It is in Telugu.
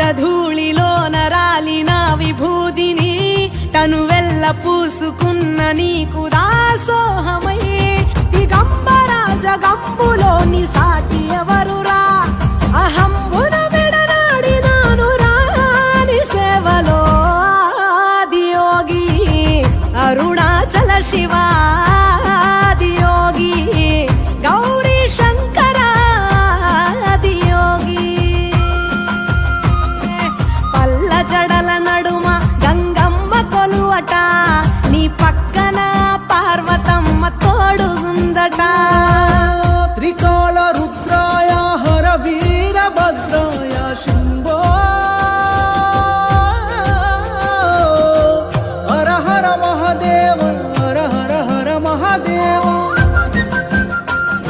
పాదధూళిలోన రాలిన విభూదిని తనువెల్ల పూసుకున్న నీకు దాసోహమై దిగంబర జగంబులోని సాటి ఎవరురా అహంబున విడనాడినాను రాని సేవలో ఆదియోగి అరుణాచల శివా ఆదియోగి గౌరీ శంకర ఆదియోగి పల్ల జడల నడుమ గంగమ్మ కొలువట నీ పక్కన పార్వతమ్మ తోడుగుందట త్రికాల